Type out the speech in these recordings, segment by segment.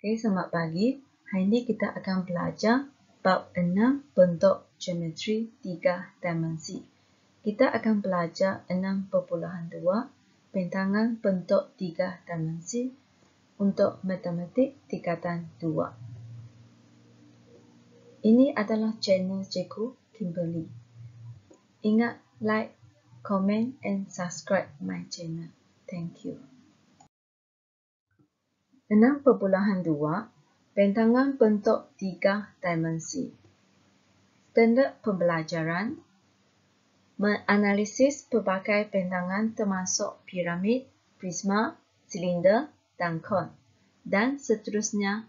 Okay, selamat pagi. Hari ini kita akan belajar bab 6 bentuk geometri 3 dimensi. Kita akan belajar 6.2 bentangan bentuk 3 dimensi untuk matematik tingkatan 2. Ini adalah channel Cikgu Kimberly. Ingat like, comment and subscribe my channel. Thank you. 6.2 bentangan bentuk 3 dimensi. Standard pembelajaran menganalisis pelbagai bentangan termasuk piramid, prisma, silinder dan kon, dan seterusnya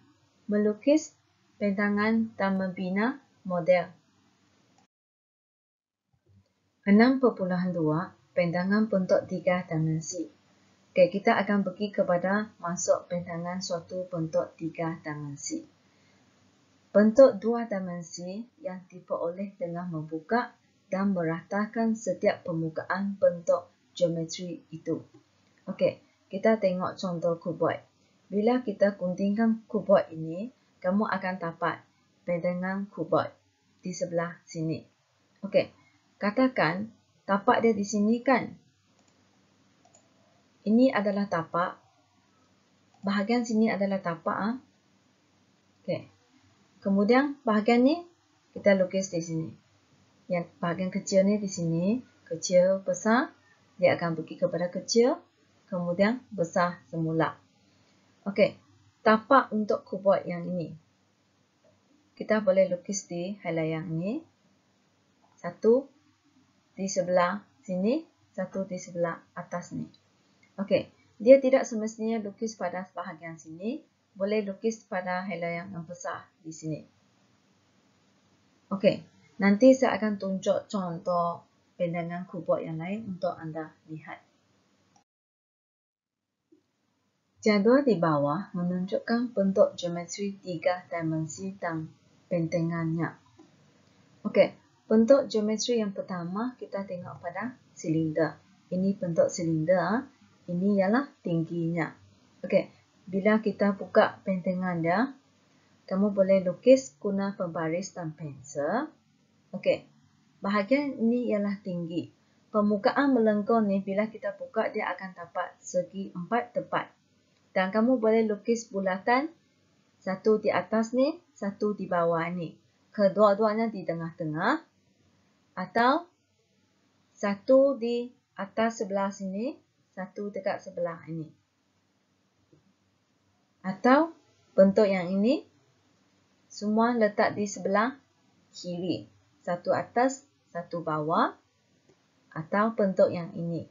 melukis bentangan dan membina model. 6.2 bentangan bentuk 3 dimensi. Okay, kita akan pergi kepada masuk bentangan suatu bentuk 3 dimensi. Bentuk 2 dimensi yang diperoleh dengan membuka dan meratakan setiap permukaan bentuk geometri itu. Okey, kita tengok contoh kuboid. Bila kita guntingkan kuboid ini, kamu akan dapat bentangan kuboid di sebelah sini. Okey, katakan tapak dia di sini kan? Ini adalah tapak. Bahagian sini adalah tapak. Okey. Kemudian bahagian ni kita lukis di sini. Yang bahagian kecil ni di sini, kecil, besar, dia akan pergi kepada kecil, kemudian besar semula. Okey. Tapak untuk kuboid yang ini. Kita boleh lukis di helaian ini. Satu di sebelah sini, satu di sebelah atas ni. Okey, dia tidak semestinya lukis pada bahagian sini, boleh lukis pada helaian yang besar di sini. Okey, nanti saya akan tunjuk contoh bentangan kuboid yang lain untuk anda lihat. Jadual di bawah menunjukkan bentuk geometri 3 dimensi dan bentangannya. Okey, bentuk geometri yang pertama kita tengok pada silinder. Ini bentuk silinder. Ini ialah tingginya. Okey, bila kita buka bentangan dia, kamu boleh lukis guna pembaris dan pensel. Okey, bahagian ini ialah tinggi. Permukaan melengkung ni bila kita buka dia akan dapat segi 4 tepat. Dan kamu boleh lukis bulatan, satu di atas ni, satu di bawah ni. Kedua-duanya di tengah-tengah. Atau satu di atas sebelah sini, satu dekat sebelah ini. Atau bentuk yang ini, semua letak di sebelah kiri. Satu atas, satu bawah. Atau bentuk yang ini.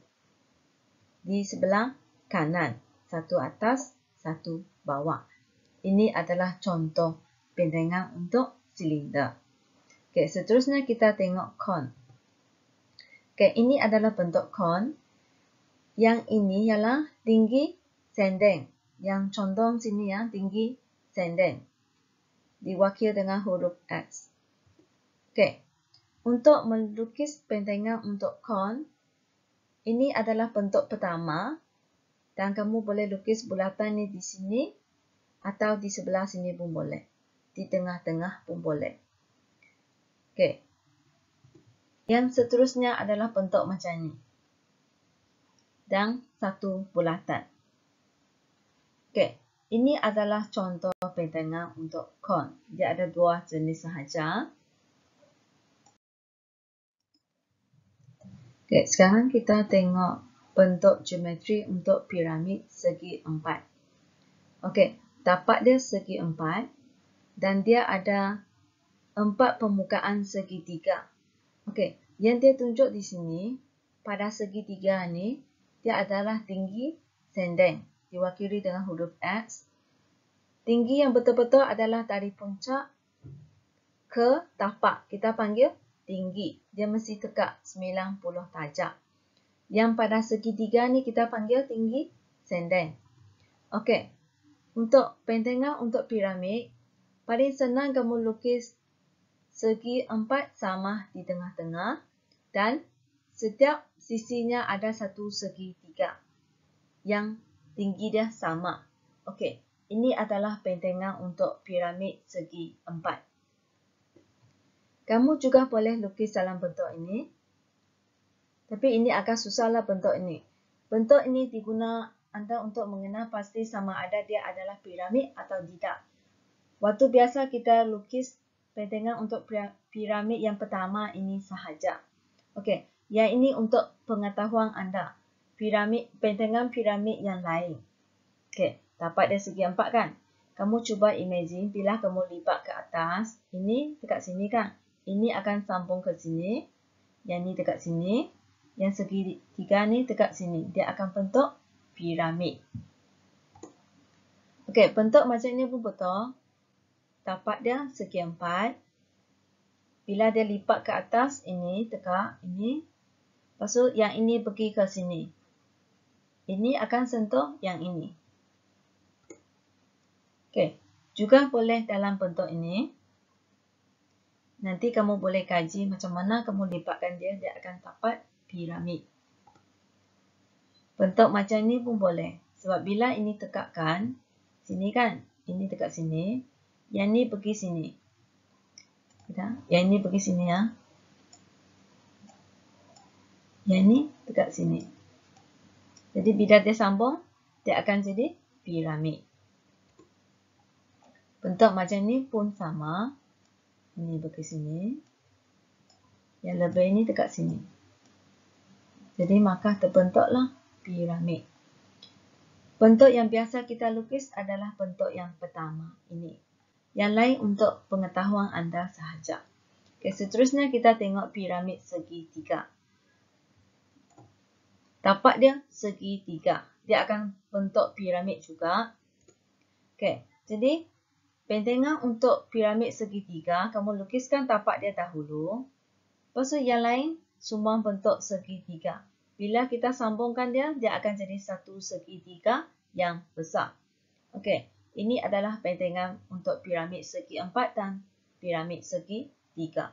Di sebelah kanan. Satu atas, satu bawah. Ini adalah contoh bentangan untuk silinder. Okay, seterusnya kita tengok kon. Okay, ini adalah bentuk kon. Yang ini ialah tinggi senden. Yang condong sini ya, tinggi senden. Diwakil dengan huruf X. Okey. Untuk melukis bentangan untuk kon, ini adalah bentuk pertama. Dan kamu boleh lukis bulatan ni di sini. Atau di sebelah sini pun boleh. Di tengah-tengah pun boleh. Okey. Yang seterusnya adalah bentuk macam ni. Dan satu bulatan. Okey, ini adalah contoh bentangan untuk kon. Dia ada dua jenis sahaja. Okey, sekarang kita tengok bentuk geometri untuk piramid segi 4. Okey, tapak dia segi 4 dan dia ada 4 permukaan segitiga. Okey, yang dia tunjuk di sini pada segitiga ni dia adalah tinggi senden, diwakili dengan huruf X. Tinggi yang betul-betul adalah dari puncak ke tapak. Kita panggil tinggi. Dia mesti tegak 90 darjah. Yang pada segitiga ni kita panggil tinggi senden. Okey. Untuk bentangan untuk piramid, paling senang kamu lukis segi 4 sama di tengah-tengah dan setiap sisinya ada satu segitiga yang tinggi dia sama. Okey, ini adalah bentengan untuk piramid segi 4. Kamu juga boleh lukis dalam bentuk ini. Tapi ini agak susahlah bentuk ini. Bentuk ini diguna anda untuk mengenal pasti sama ada dia adalah piramid atau tidak. Waktu biasa kita lukis bentengan untuk piramid yang pertama ini sahaja. Okey, yang ini untuk pengetahuan anda. Bentengan piramid yang lain. Okey, dapat dari segi 4 kan? Kamu cuba imagine bila kamu lipat ke atas, ini dekat sini kan? Ini akan sambung ke sini. Yang ni dekat sini. Yang segi 3 ni dekat sini. Dia akan bentuk piramid. Okey, bentuk macam ni pun betul. Tapak dia segi 4. Bila dia lipat ke atas, ini tegak, ini. Lepas tu yang ini pergi ke sini. Ini akan sentuh yang ini. Okey, juga boleh dalam bentuk ini. Nanti kamu boleh kaji macam mana kamu lipatkan dia, dia akan dapat piramid. Bentuk macam ni pun boleh. Sebab bila ini tegakkan, sini kan, ini dekat sini. Yang ni pergi sini. Yang ni pergi sini ya. Yang ni dekat sini. Jadi bila dia sambung, dia akan jadi piramid. Bentuk macam ni pun sama. Ini pergi sini. Yang lebih ini dekat sini. Jadi maka terbentuklah piramid. Bentuk yang biasa kita lukis adalah bentuk yang pertama. Ini. Yang lain untuk pengetahuan anda sahaja. Okay, seterusnya kita tengok piramid segi 3. Tapak dia segi 3. Dia akan bentuk piramid juga. Okay, jadi bentengan untuk piramid segi 3, kamu lukiskan tapak dia dahulu. Lepas tu yang lain semua bentuk segi 3. Bila kita sambungkan dia, dia akan jadi satu segi 3 yang besar. Okey, ini adalah bentengan untuk piramid segi 4 dan piramid segi 3.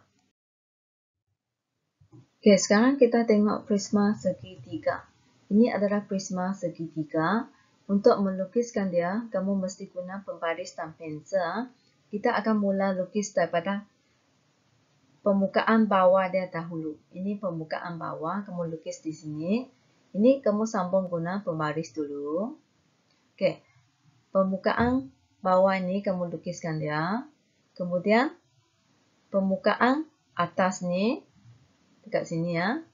Okey, sekarang kita tengok prisma segi 3. Ini adalah prisma segi 3. Untuk melukiskan dia, kamu mesti guna pembaris dan pensel. Kita akan mula lukis daripada permukaan bawah dia dahulu. Ini permukaan bawah, kamu lukis di sini. Ini kamu sambung guna pembaris dulu. Okey. Permukaan bawah ini kamu lukiskan dia. Kemudian permukaan atas ni dekat sini ya.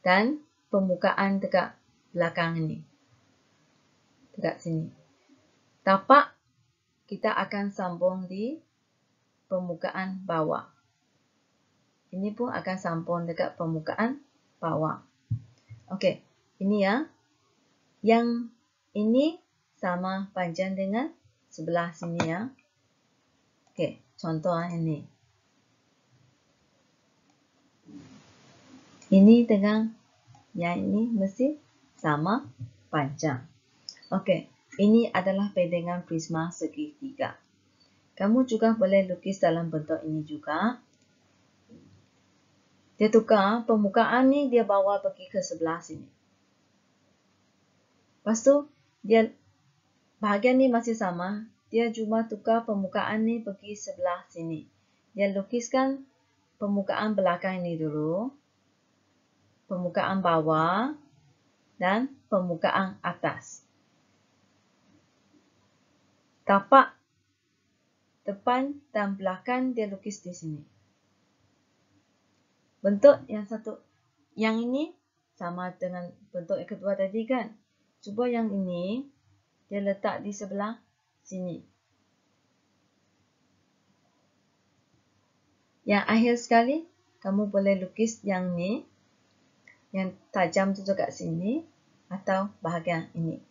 Dan permukaan dekat belakang ini. Dekat sini. Tapak kita akan sambung di permukaan bawah. Ini pun akan sambung dekat permukaan bawah. Okey, ini ya. Yang ini sama panjang dengan sebelah sini ya. Okey, contoh ini. Ini dengan yang ini mesti sama panjang. Okey, ini adalah bentengan prisma segi 3. Kamu juga boleh lukis dalam bentuk ini juga. Dia tukar permukaan ni dia bawa pergi ke sebelah sini. Lepas tu dia bahagian ni masih sama, dia cuma tukar permukaan ni pergi sebelah sini. Dia lukiskan permukaan belakang ini dulu, permukaan bawah, dan permukaan atas. Tapak depan dan belakang dia lukis di sini. Bentuk yang satu, yang ini sama dengan bentuk yang kedua tadi kan. Cuba yang ini, dia letak di sebelah sini. Yang akhir sekali, kamu boleh lukis yang ni. Yang tajam tu dekat sini. Atau bahagian ini.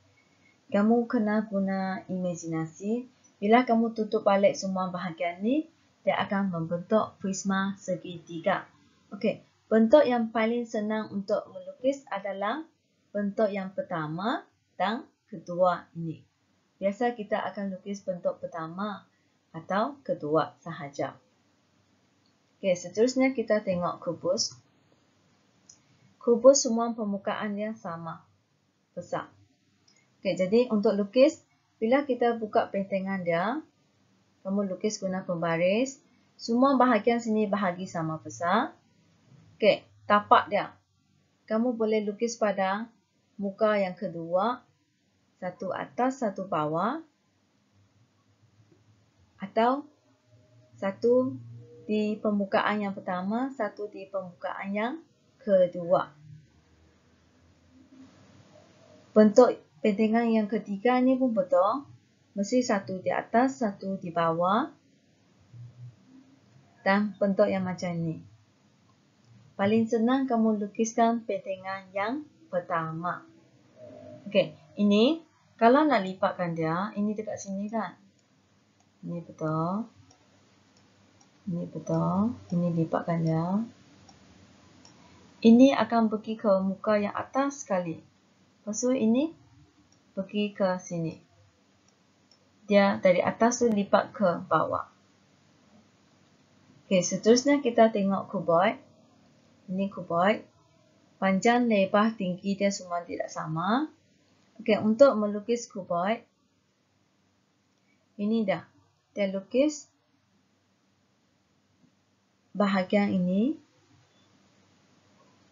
Kamu kena guna imajinasi. Bila kamu tutup balik semua bahagian ni, dia akan membentuk prisma segi 3. Okey, bentuk yang paling senang untuk melukis adalah bentuk yang pertama dan kedua ini. Biasa kita akan lukis bentuk pertama atau kedua sahaja. Okey, seterusnya kita tengok kubus. Kubus semua permukaannya sama besar. Okey, jadi untuk lukis, bila kita buka pentengan dia, kamu lukis guna pembaris. Semua bahagian sini bahagi sama besar. Okey, tapak dia. Kamu boleh lukis pada muka yang kedua, satu atas, satu bawah, atau satu di permukaan yang pertama, satu di permukaan yang kedua. Bentuk pentengan yang ketiga ni pun betul. Mesti satu di atas, satu di bawah. Dan bentuk yang macam ni. Paling senang kamu lukiskan pentengan yang pertama. Okey, ini kalau nak lipatkan dia, ini dekat sini kan. Ini betul. Ini betul. Ini lipatkan dia. Ini akan pergi ke muka yang atas sekali. Lepas tu ini pergi ke sini. Dia dari atas tu lipat ke bawah. Okey, seterusnya kita tengok kuboid. Ini kuboid. Panjang, lebar, tinggi dia semua tidak sama. Okey, untuk melukis kuboid, ini dah. Dia lukis bahagian ini.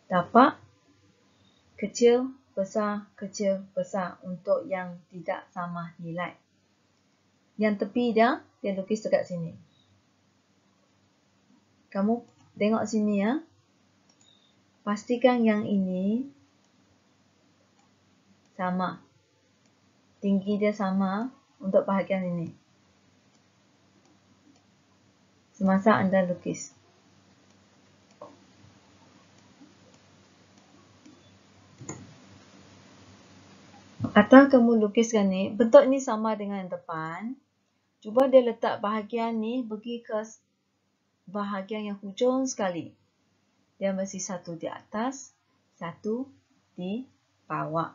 Tapak kecil, besar, kecil, besar untuk yang tidak sama nilai. Yang tepi dia lukis dekat sini. Kamu tengok sini ya. Pastikan yang ini sama. Tinggi dia sama untuk bahagian ini. Semasa anda lukis. Atau kamu lukiskan ni, bentuk ni sama dengan depan. Cuba dia letak bahagian ni pergi ke bahagian yang hujung sekali. Dia mesti satu di atas, satu di bawah.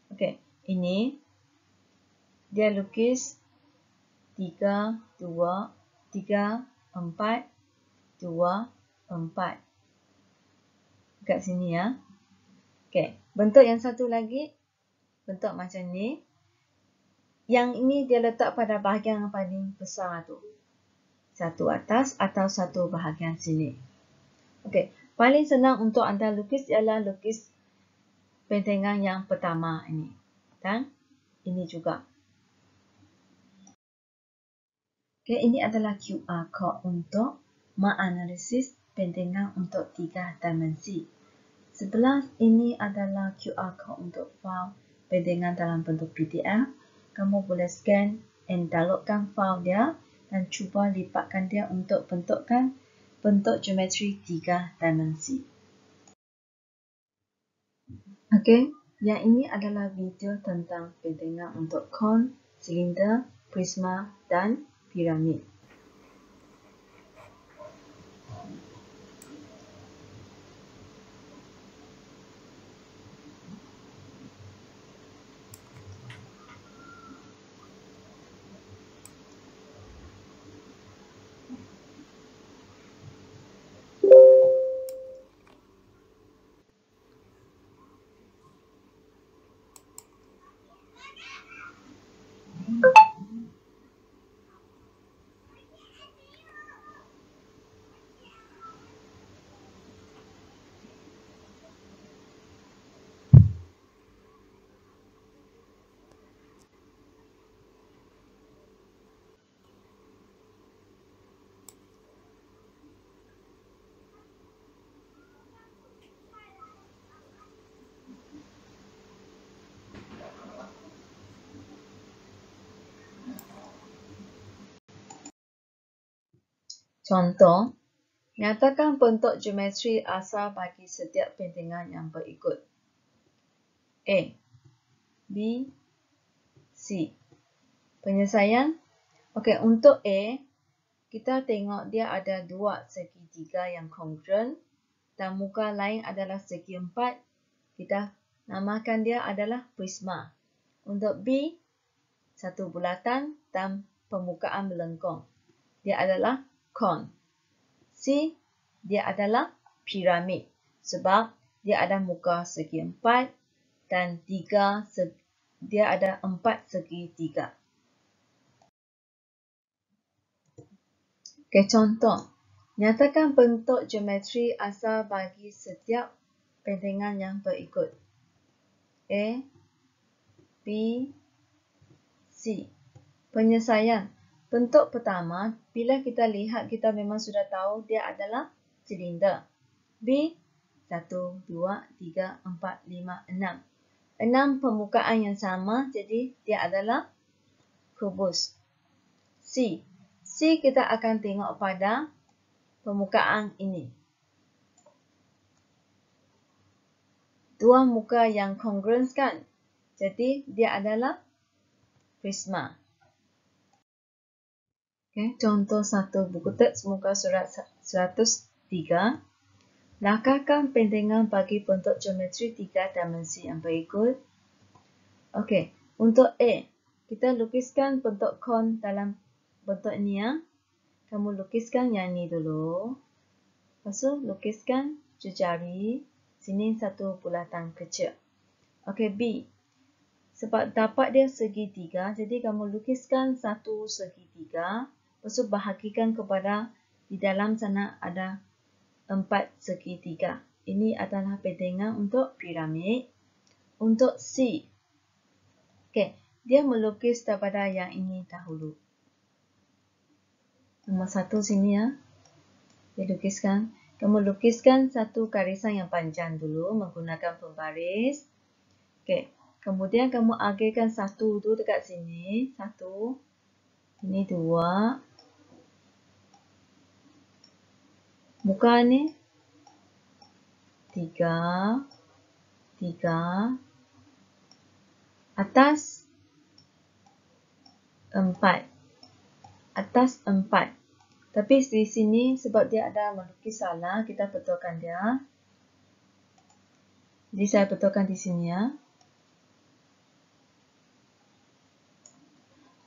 Okey, ini dia lukis 3, 2, 3, 4, 2, 4. Dekat sini ya. Okey, bentuk yang satu lagi, bentuk macam ni. Yang ini dia letak pada bahagian yang paling besar tu. Satu atas atau satu bahagian sini. Okey, paling senang untuk anda lukis ialah lukis pentengan yang pertama ini. Dan ini juga. Okey, ini adalah QR code untuk menganalisis pentengan untuk 3 dimensi. Sebelah ini adalah QR code untuk file pentengan dalam bentuk PDF. Kamu boleh scan dan downloadkan file dia dan cuba lipatkan dia untuk bentukkan bentuk geometri 3 dimensi. Okey, yang ini adalah video tentang pentengan untuk kon, silinder, prisma dan piramid. Contoh, nyatakan bentuk geometri asal bagi setiap pentengan yang berikut. A, B, C. Penyelesaian. Okey, untuk A, kita tengok dia ada dua segitiga yang kongruen dan muka lain adalah segi 4. Kita namakan dia adalah prisma. Untuk B, satu bulatan dan permukaan melengkung. Dia adalah kon. C, dia adalah piramid sebab dia ada muka segi 4 dan 3 dia ada 4 segitiga. Okey, contoh. Nyatakan bentuk geometri asal bagi setiap pentingan yang berikut. A, B, C. Penyelesaian. Bentuk pertama, bila kita lihat, kita memang sudah tahu dia adalah silinder. B, 1, 2, 3, 4, 5, 6. 6 permukaan yang sama, jadi dia adalah kubus. C. C kita akan tengok pada permukaan ini. Dua muka yang kongruens kan? Jadi dia adalah prisma. Okay, contoh 1 buku teks muka surat 103. Lakarkan pentingan bagi bentuk geometri 3 dimensi yang berikut. Okey, untuk A, kita lukiskan bentuk kon dalam bentuk ini ya. Kamu lukiskan yang ni dulu. Lepas tu lukiskan jejari. Sini satu bulatan kecil. Okey, B. Sebab dapat dia segitiga, jadi kamu lukiskan satu segitiga. Lepas tu bahagikan kepada di dalam sana ada 4 segitiga. Ini adalah pentingan untuk piramid. Untuk C. Okey, dia melukis daripada yang ini dahulu. Nombor 1 sini ya. Dia lukiskan. Kamu lukiskan satu garisan yang panjang dulu menggunakan pembaris. Okey. Kemudian kamu agihkan satu tu dekat sini. Satu. Ini 2. Muka ni 3. 3. Atas 4. Atas 4. Tapi di sini sebab dia ada melukis salah, kita betulkan dia. Jadi saya betulkan di sini ya.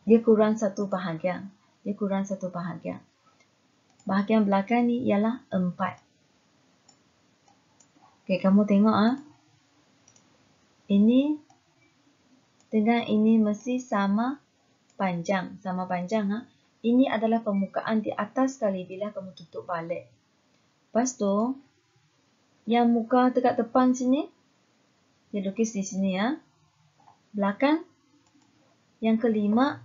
Dia kurang satu bahagian. Dia kurang satu bahagian. Bahagian belakang ni ialah 4. Okey, kamu tengok ah. Ini dengan ini mesti sama panjang. Sama panjang ah. Ini adalah permukaan di atas sekali bila kamu tutup balik. Lepas tu, yang muka dekat depan sini, dia lukis di sini ya. Belakang, yang kelima,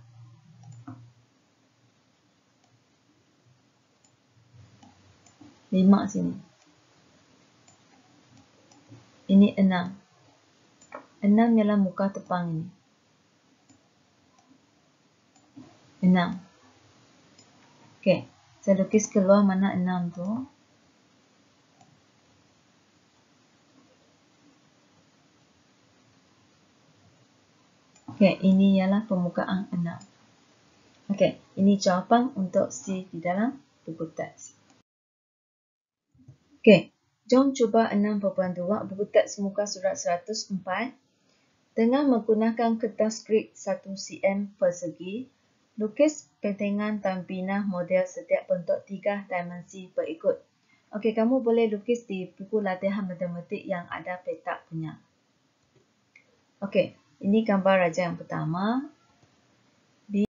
lima sini. Ini 6. 6 ialah muka depan ini. 6. Okey, saya lukis keluar mana 6 tu. Okey, ini ialah permukaan 6. Okey, ini jawapan untuk C di dalam buku teks. Okey, jom cuba 6.2 buku teks muka surat 104. Dengan menggunakan kertas grid 1 cm persegi, lukis pentingan dan bina model setiap bentuk 3 dimensi berikut. Okey, kamu boleh lukis di buku latihan matematik yang ada petak punya. Okey, ini gambar raja yang pertama. B,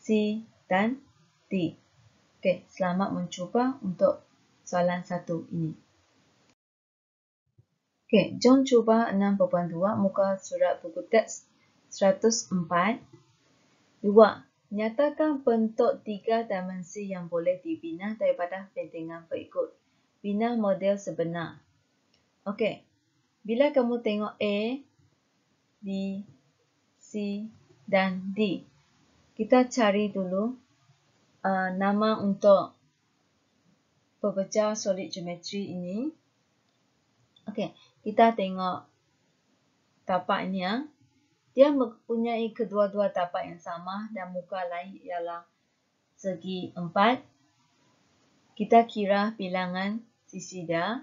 C dan D. Okey, selamat mencuba untuk soalan 1 ini. Okey, jom cuba 6.2 muka surat buku teks 104. 2. Nyatakan bentuk 3 dimensi yang boleh dibina daripada pentingan berikut. Bina model sebenar. Okey, bila kamu tengok A, B, C dan D, kita cari dulu nama untuk pepecah solid geometri ini. Okey, kita tengok tapak ini ya. Dia mempunyai kedua-dua tapak yang sama dan muka lain ialah segi 4. Kita kira bilangan sisi dia.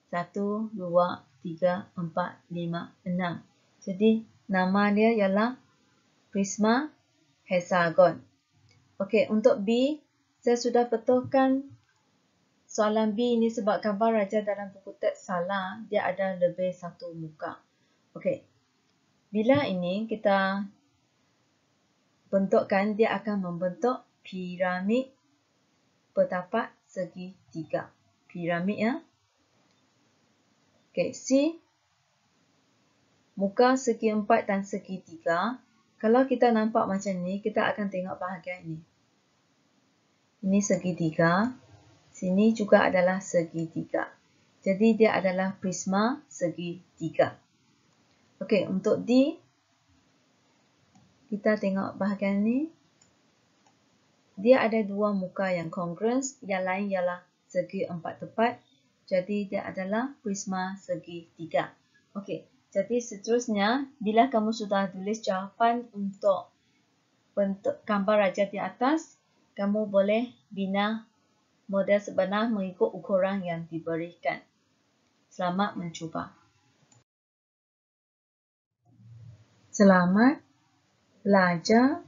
1, 2, 3, 4, 5, 6. Jadi nama dia ialah prisma hexagon. Okey, untuk B, saya sudah betulkan soalan B ini sebab gambar raja dalam buku teks salah. Dia ada lebih satu muka. Okey. Bila ini kita bentukkan, dia akan membentuk piramid bertapak segitiga. Piramid ya. Okey, C. Muka segi 4 dan segi 3. Kalau kita nampak macam ni, kita akan tengok bahagian ini. Ini segitiga. Sini juga adalah segitiga. Jadi dia adalah prisma segitiga. Okey, untuk D, kita tengok bahagian ni. Dia ada dua muka yang congruence, yang lain ialah segi 4 tepat. Jadi dia adalah prisma segitiga. Okey, jadi seterusnya, bila kamu sudah tulis jawapan untuk bentuk gambar raja di atas, kamu boleh bina model sebenar mengikut ukuran yang diberikan. Selamat mencuba. Selamat belajar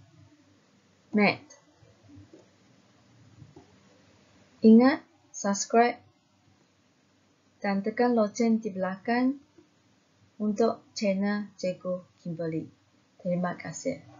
math. Ingat subscribe dan tekan loceng di belakang untuk channel Cikgu Kimberly. Terima kasih.